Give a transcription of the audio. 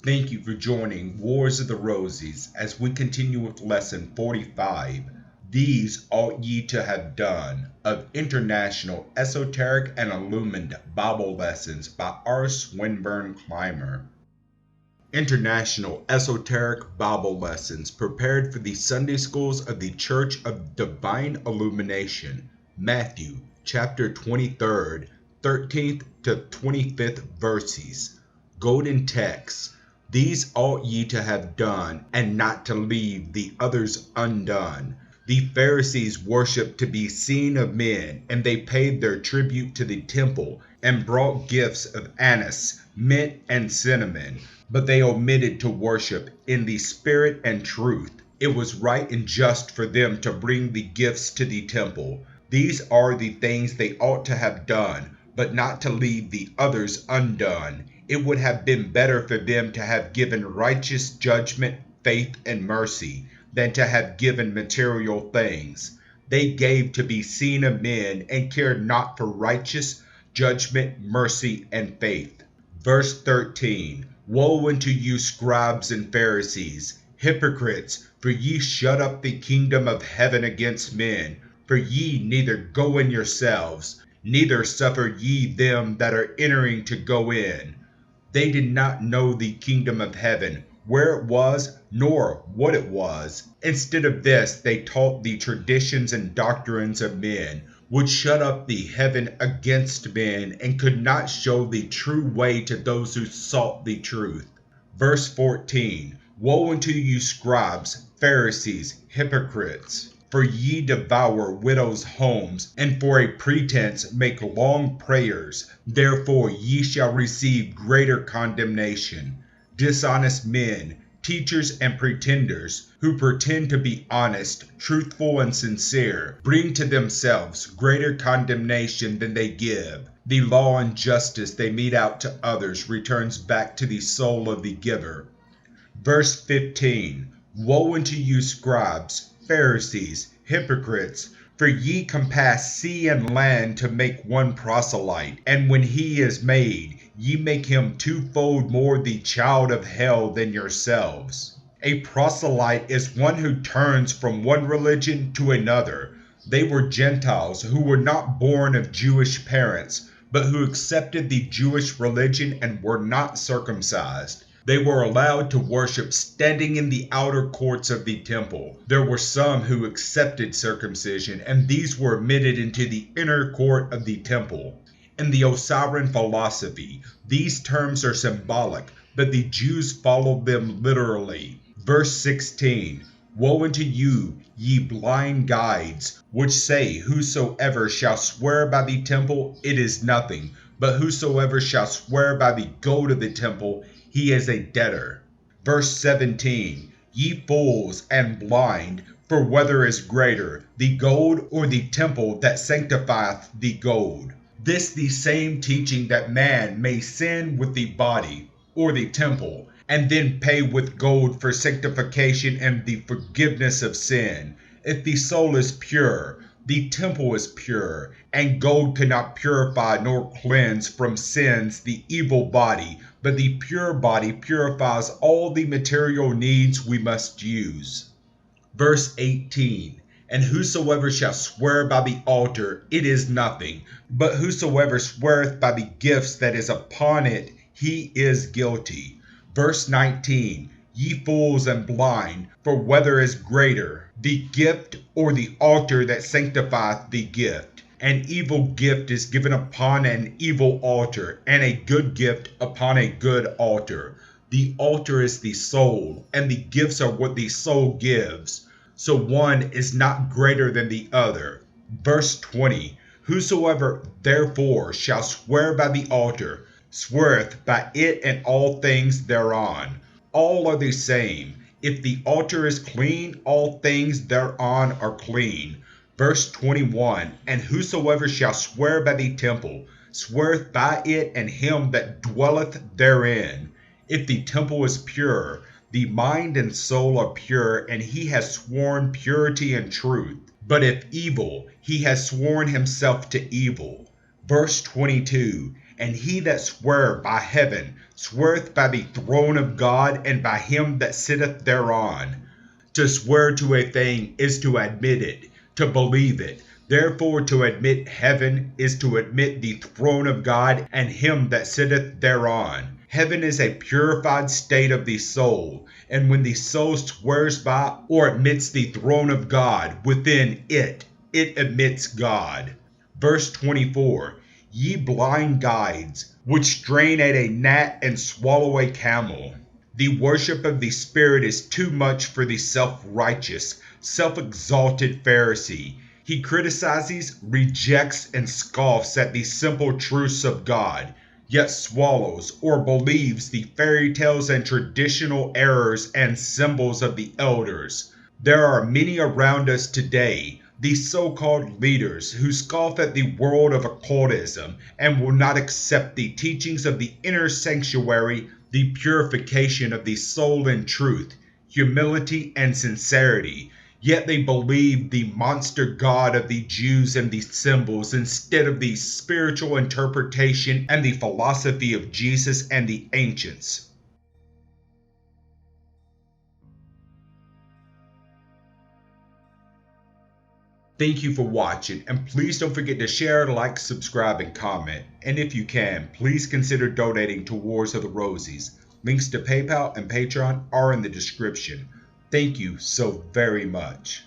Thank you for joining Wars of the Roses as we continue with Lesson 45. These ought ye to have done of International Esoteric and Illuminated Bible Lessons by R. Swinburne Clymer. International Esoteric Bible Lessons prepared for the Sunday Schools of the Church of Divine Illumination. Matthew chapter 23, 13th to 25th verses. Golden text. These ought ye to have done, and not to leave the others undone. The Pharisees worshipped to be seen of men, and they paid their tribute to the temple, and brought gifts of anise, mint, and cinnamon. But they omitted to worship in the spirit and truth. It was right and just for them to bring the gifts to the temple. These are the things they ought to have done, but not to leave the others undone. It would have been better for them to have given righteous judgment, faith, and mercy, than to have given material things. They gave to be seen of men, and cared not for righteous judgment, mercy, and faith. Verse 13. Woe unto you, scribes and Pharisees, hypocrites, for ye shut up the kingdom of heaven against men. For ye neither go in yourselves, neither suffer ye them that are entering to go in. They did not know the kingdom of heaven, where it was, nor what it was. Instead of this, they taught the traditions and doctrines of men, would shut up the heaven against men, and could not show the true way to those who sought the truth. Verse 14. Woe unto you, scribes, Pharisees, hypocrites! For ye devour widows' homes, and for a pretense make long prayers. Therefore ye shall receive greater condemnation. Dishonest men, teachers and pretenders, who pretend to be honest, truthful, and sincere, bring to themselves greater condemnation than they give. The law and justice they mete out to others returns back to the soul of the giver. Verse 15. Woe unto you, scribes, Pharisees, hypocrites! For ye compass sea and land to make one proselyte, and when he is made, ye make him twofold more the child of hell than yourselves. A proselyte is one who turns from one religion to another. They were Gentiles who were not born of Jewish parents, but who accepted the Jewish religion and were not circumcised. They were allowed to worship standing in the outer courts of the temple. There were some who accepted circumcision, and these were admitted into the inner court of the temple. In the Osirian philosophy, these terms are symbolic, but the Jews followed them literally. Verse 16. Woe unto you, ye blind guides, which say, whosoever shall swear by the temple, it is nothing, but whosoever shall swear by the gold of the temple, he is a debtor. Verse 17. Ye fools and blind, for whether is greater, the gold or the temple that sanctifieth the gold? This the same teaching that man may sin with the body, or the temple, and then pay with gold for sanctification and the forgiveness of sin. If the soul is pure, the temple is pure, and gold cannot purify nor cleanse from sins the evil body, but the pure body purifies all the material needs we must use. Verse 18. And whosoever shall swear by the altar, it is nothing, but whosoever sweareth by the gifts that is upon it, he is guilty. Verse 19. Ye fools and blind, for whether is greater, the gift or the altar that sanctifieth the gift? An evil gift is given upon an evil altar, and a good gift upon a good altar. The altar is the soul, and the gifts are what the soul gives. So one is not greater than the other. Verse 20. Whosoever therefore shall swear by the altar, sweareth by it and all things thereon. All are the same. If the altar is clean, all things thereon are clean. Verse 21. And whosoever shall swear by the temple, sweareth by it and him that dwelleth therein. If the temple is pure, the mind and soul are pure, and he has sworn purity and truth. But if evil, he has sworn himself to evil. Verse 22. And he that sweareth by heaven sweareth by the throne of God and by him that sitteth thereon. To swear to a thing is to admit it, to believe it. Therefore to admit heaven is to admit the throne of God and him that sitteth thereon. Heaven is a purified state of the soul, and when the soul swears by or admits the throne of God within it, it admits God. Verse 24, Ye blind guides, which strain at a gnat and swallow a camel. The worship of the Spirit is too much for the self-righteous, self-exalted Pharisee. He criticizes, rejects, and scoffs at the simple truths of God, yet swallows or believes the fairy tales and traditional errors and symbols of the elders. There are many around us today, these so-called leaders, who scoff at the world of occultism and will not accept the teachings of the inner sanctuary, the purification of the soul in truth, humility, and sincerity. Yet they believe the monster god of the Jews and the symbols instead of the spiritual interpretation and the philosophy of Jesus and the ancients. Thank you for watching, and please don't forget to share, like, subscribe, and comment. And if you can, please consider donating to Wars of the Rosies. Links to PayPal and Patreon are in the description. Thank you so very much.